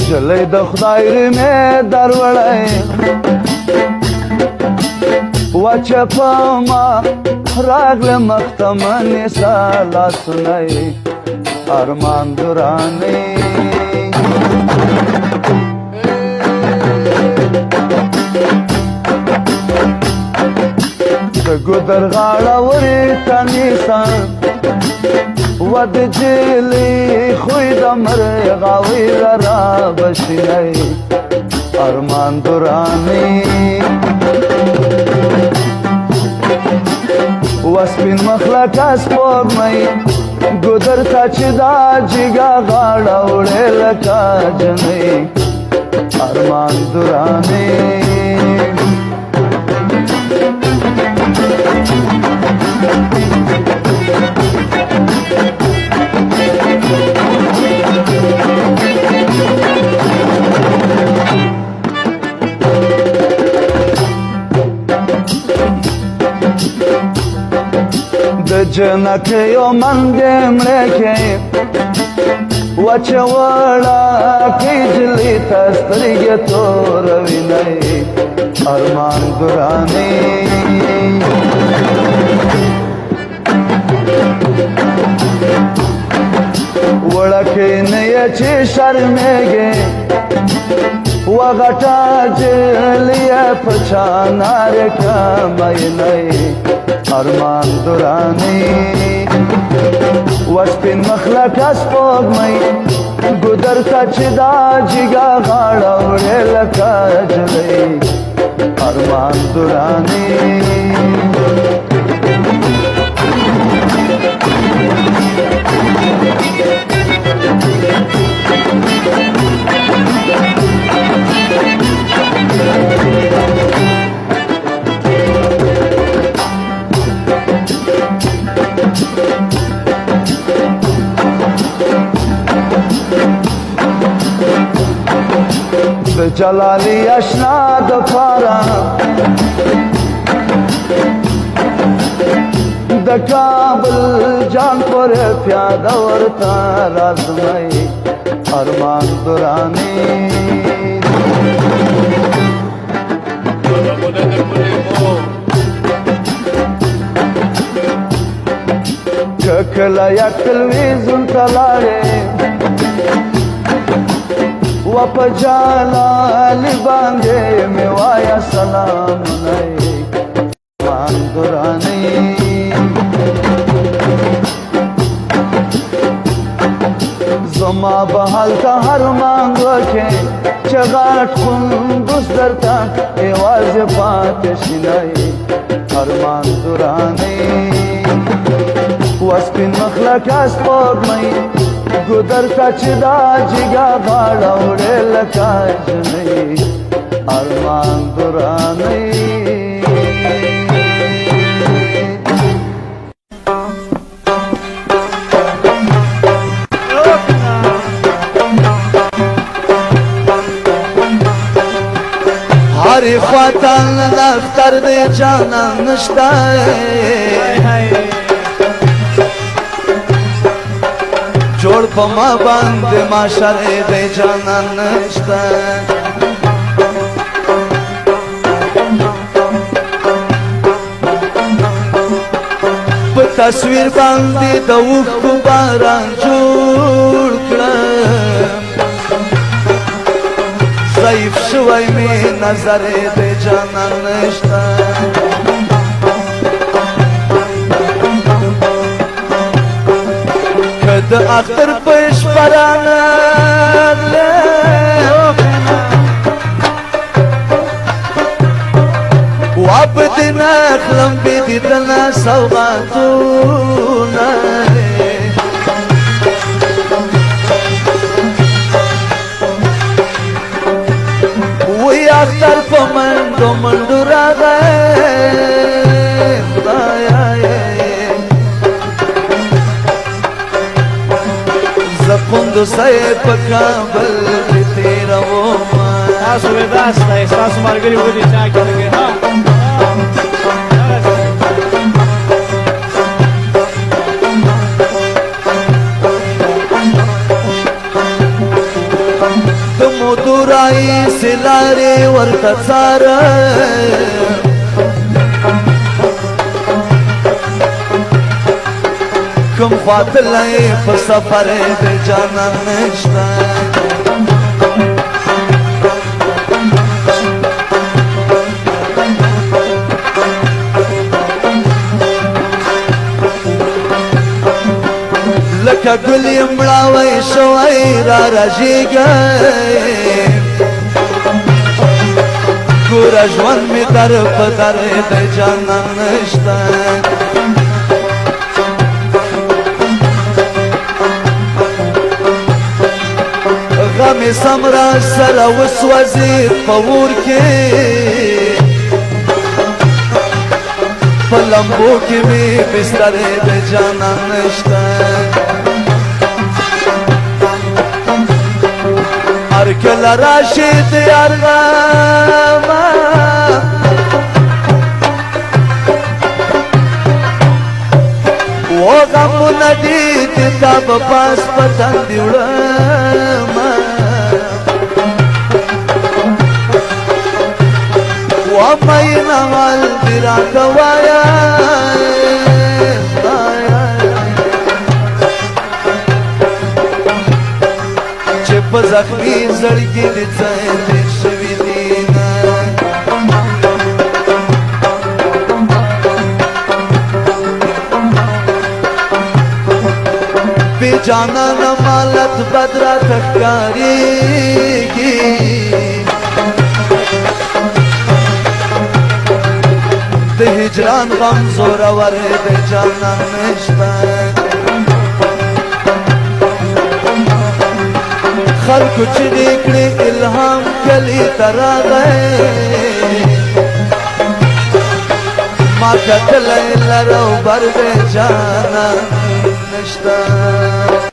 جلی د خدای رمې دروړی وچه په ما راغله مخته منې ستا لاسونه ارمان درانې د ګودر غاړه ورته نیسه و د جیلې خوی د مرغاوی را بشینی ارمان درانې و سپین مخلکه سپوږمۍ ګودر ته چې دا جګه غاړه وړې لکه جنۍ ارمان درانې د جنکیو منګې مړې کې وچه وړاکې جلۍ ته سترګې توروینۍ ارمان ګرانې وړکې نه یې چې شرمېږې وغټه جلۍ په چا نارې کمینۍ ارمان درانې و سپین مخلکه سپوږمۍ ګودر ته چې دا جګه غاړه وړې لکه جلۍ ارمان درانې د جلالي اشنا د پاره د کابل جان پر پیاده ورته رازمۍ ارمان درانې که کله یا تلویزیون ته لاړې و په جلالي باندې مې وایه سلامونه ارمان درانې زما به هلته هر مانګو کې چې غټ کندوز درته یوازې پاتې شینی ارمان درانې و سپین مخلکه سپوږمۍ ګودر ته چې دا جګه غاړه وړې لکه جنۍ ارمان درانې هرې خواته دفتر د جانان نشته جوړ په ما باندې معاشر د جانان نشته په تصویر باندې د اوښکو باران جوړ کړم ضعیف شوی مې نظر د جانان نشته د اختر په شپه رانغلې وعبد نخلم بدیدنا سوغاتونه وی اختر په منډو منډو راغی قندوزی په کابل کې تېروم تاسو وداسته تاسو ملګري ودی چا کېږي ها ګورای سلارې ورته څاره کوم خواطلې په سفر د جانان نشته لکه ګل یې مړاوی شوی را رژېږی ګوره ژوند مې در په در د جانان نشته غمې سم را سره وسوځي په اور کې په لمبو کې مې بسترې د جانان نشته هر کله راشي د ارغامه و غمونه دي د تا په پاس په تندي وړمه و مینه حال دې راته وایه چې په زخمي زړګي دې څه تېر شوي دي بې جانانه مالت بد راته ښکارېږي د هجران غم زورور د جانان نشته خلکو چغې کړې الهام کلي ته راغی ما کتلی لر او بر د جانان نشته